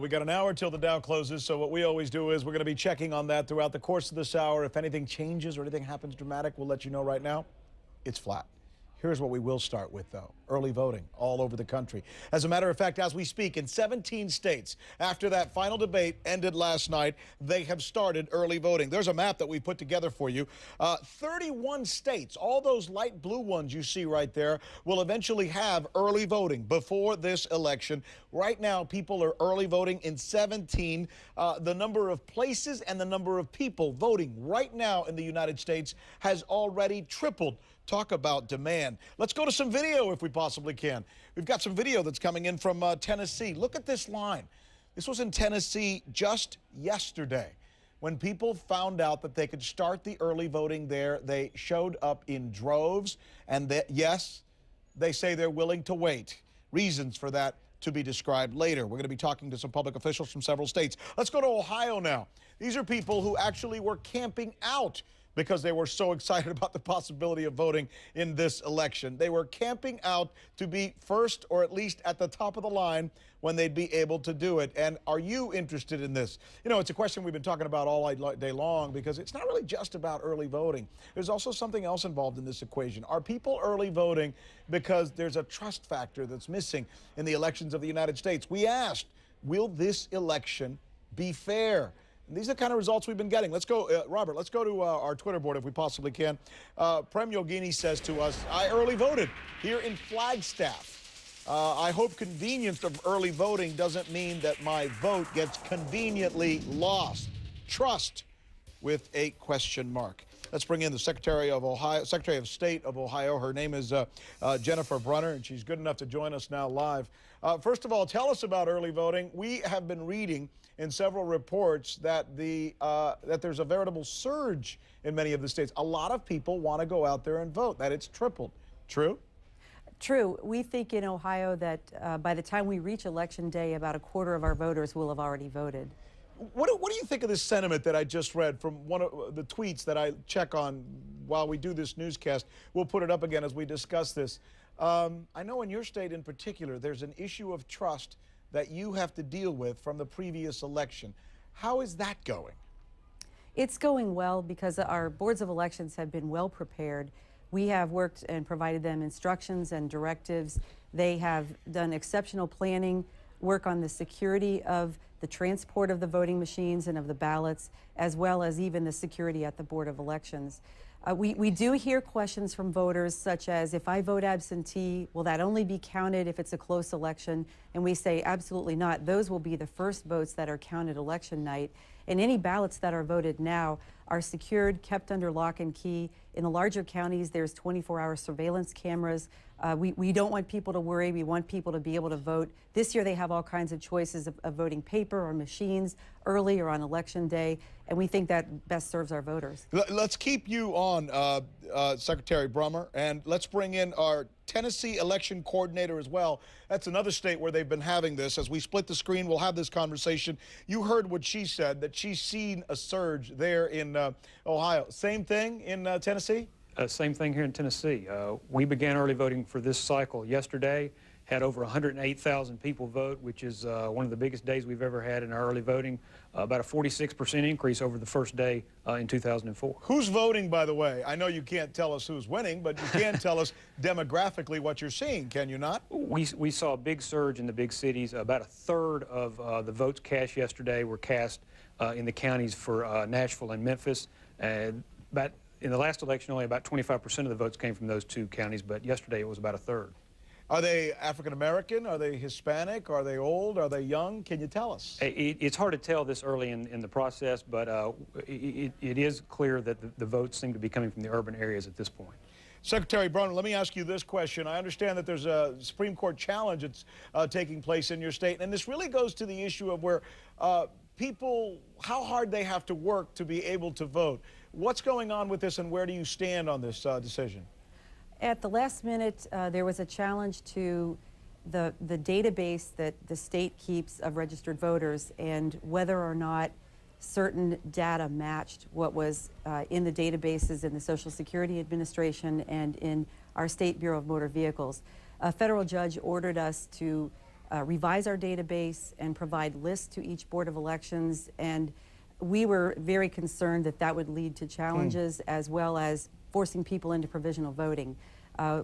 We got an hour till the Dow closes, so what we always do is we're going to be checking on that throughout the course of this hour. If anything changes or anything happens dramatic, we'll let you know. Right now, it's flat. Here's what we will start with, though. Early voting all over the country. As a matter of fact, as we speak, in 17 states, after that final debate ended last night, they have started early voting. There's a map that we put together for you. 31 states, all those light blue ones you see right there, will eventually have early voting before this election. Right now, people are early voting in 17. The number of places and the number of people voting right now in the United States has already tripled. Talk about demand. Let's go to some video if we possibly can. We've got some video that's coming in from Tennessee. Look at this line. This was in Tennessee just yesterday. When people found out that they could start the early voting there, they showed up in droves. And yes, they say they're willing to wait. Reasons for that to be described later. We're going to be talking to some public officials from several states. Let's go to Ohio now. These are people who actually were camping out because they were so excited about the possibility of voting in this election. They were camping out to be first or at least at the top of the line when they'd be able to do it. And are you interested in this? You know, it's a question we've been talking about all day long because it's not really just about early voting. There's also something else involved in this equation. Are people early voting because there's a trust factor that's missing in the elections of the United States? We asked, will this election be fair? And these are the kind of results we've been getting. Let's go, Robert, let's go to our Twitter board if we possibly can. Prem Yogini says to us, I early voted here in Flagstaff. I hope convenience of early voting doesn't mean that my vote gets conveniently lost. Trust with a question mark. Let's bring in the Secretary of State of Ohio. Her name is Jennifer Brunner, and she's good enough to join us now live. First of all, tell us about early voting. We have been reading in several reports that that there's a veritable surge in many of the states. A lot of people want to go out there and vote, that it's tripled. True? True. We think in Ohio that by the time we reach Election Day, about a quarter of our voters will have already voted. What do you think of this sentiment that I just read from one of the tweets that I check on while we do this newscast? We'll put it up again as we discuss this. I know in your state in particular, there's an issue of trust that you have to deal with from the previous election. How is that going? It's going well because our boards of elections have been well prepared. We have worked and provided them instructions and directives. They have done exceptional planning, work on the security of the transport of the voting machines and of the ballots, as well as even the security at the Board of Elections. We do hear questions from voters such as, if I vote absentee, will that only be counted if it's a close election? And we say absolutely not. Those will be the first votes that are counted election night. And any ballots that are voted now are secured, kept under lock and key. In the larger counties, there's 24-hour surveillance cameras. We don't want people to worry. We want people to be able to vote. This year they have all kinds of choices of voting paper or machines, early or on Election Day, and we think that best serves our voters. Let's keep you on, Secretary Brunner, and let's bring in our Tennessee election coordinator as well. That's another state where they've been having this. As we split the screen, we'll have this conversation. You heard what she said, that she's seen a surge there in Ohio. Same thing in Tennessee? Same thing here in Tennessee. We began early voting for this cycle yesterday, had over 108,000 people vote, which is one of the biggest days we've ever had in our early voting, about a 46% increase over the first day in 2004. Who's voting, by the way? I know you can't tell us who's winning, but you can tell us demographically what you're seeing, can you not? We saw a big surge in the big cities. About a third of the votes cast yesterday were cast in the counties for Nashville and Memphis. In the last election, only about 25% of the votes came from those two counties, but yesterday it was about a third. Are they African American? Are they Hispanic? Are they old? Are they young? Can you tell us? It's hard to tell this early in the process, but it is clear that the votes seem to be coming from the urban areas at this point. Secretary Brunner, let me ask you this question. I understand that there's a Supreme Court challenge that's taking place in your state, and this really goes to the issue of where people, how hard they have to work to be able to vote. What's going on with this, and where do you stand on this decision? At the last minute, there was a challenge to the database that the state keeps of registered voters and whether or not certain data matched what was in the databases in the Social Security Administration and in our State Bureau of Motor Vehicles. A federal judge ordered us to revise our database and provide lists to each Board of Elections. And we were very concerned that that would lead to challenges as well as forcing people into provisional voting.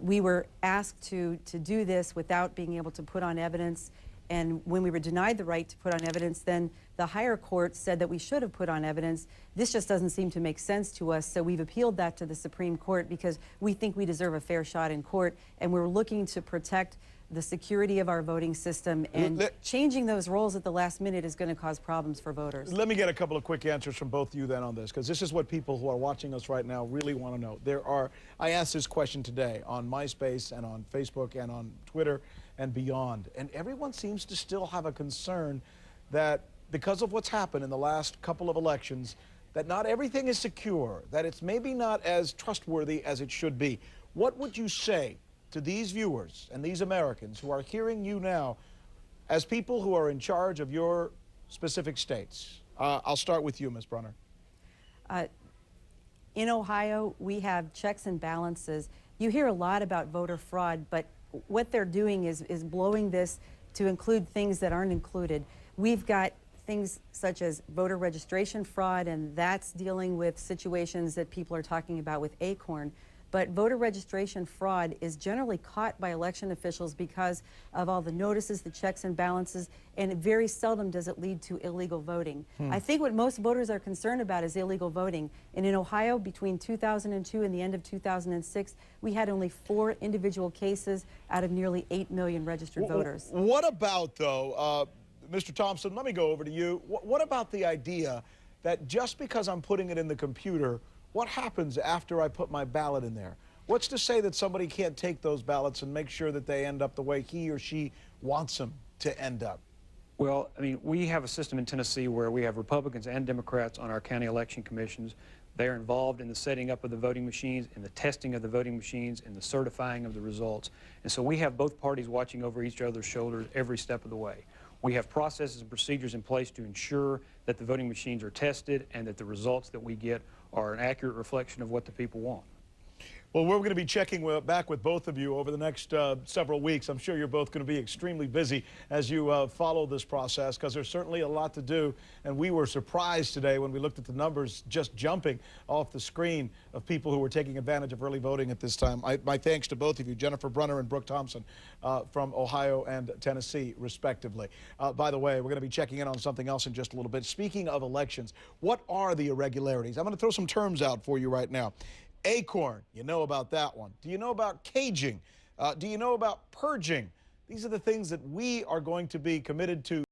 We were asked to do this without being able to put on evidence, and when we were denied the right to put on evidence, then the higher court said that we should have put on evidence. This just doesn't seem to make sense to us, so we've appealed that to the Supreme Court because we think we deserve a fair shot in court, and we're looking to protect the security of our voting system, and changing those roles at the last minute is going to cause problems for voters. Let me get a couple of quick answers from both of you then on this, because this is what people who are watching us right now really want to know. I asked this question today on MySpace and on Facebook and on Twitter and beyond, and everyone seems to still have a concern that because of what's happened in the last couple of elections, that not everything is secure, that it's maybe not as trustworthy as it should be. What would you say to these viewers and these Americans who are hearing you now as people who are in charge of your specific states? I'll start with you, Ms. Brunner. In Ohio, we have checks and balances. You hear a lot about voter fraud, but what they're doing is blowing this to include things that aren't included. We've got things such as voter registration fraud, and that's dealing with situations that people are talking about with Acorn. But voter registration fraud is generally caught by election officials because of all the notices, the checks and balances, and very seldom does it lead to illegal voting. I think what most voters are concerned about is illegal voting. And in Ohio, between 2002 and the end of 2006, we had only 4 individual cases out of nearly 8 million registered voters. What about, though, Mr. Thompson, let me go over to you. What about the idea that just because I'm putting it in the computer, what happens after I put my ballot in there? What's to say that somebody can't take those ballots and make sure that they end up the way he or she wants them to end up? Well, I mean, we have a system in Tennessee where we have Republicans and Democrats on our county election commissions. They are involved in the setting up of the voting machines, in the testing of the voting machines, in the certifying of the results. And so we have both parties watching over each other's shoulders every step of the way. We have processes and procedures in place to ensure that the voting machines are tested and that the results that we get are an accurate reflection of what the people want. Well, we're going to be checking back with both of you over the next several weeks. I'm sure you're both going to be extremely busy as you follow this process, because there's certainly a lot to do. And we were surprised today when we looked at the numbers just jumping off the screen of people who were taking advantage of early voting at this time. My thanks to both of you, Jennifer Brunner and Brooke Thompson from Ohio and Tennessee, respectively. By the way, we're going to be checking in on something else in just a little bit. Speaking of elections, what are the irregularities? I'm going to throw some terms out for you right now. Acorn, you know about that one. Do you know about caging? Do you know about purging? These are the things that we are going to be committed to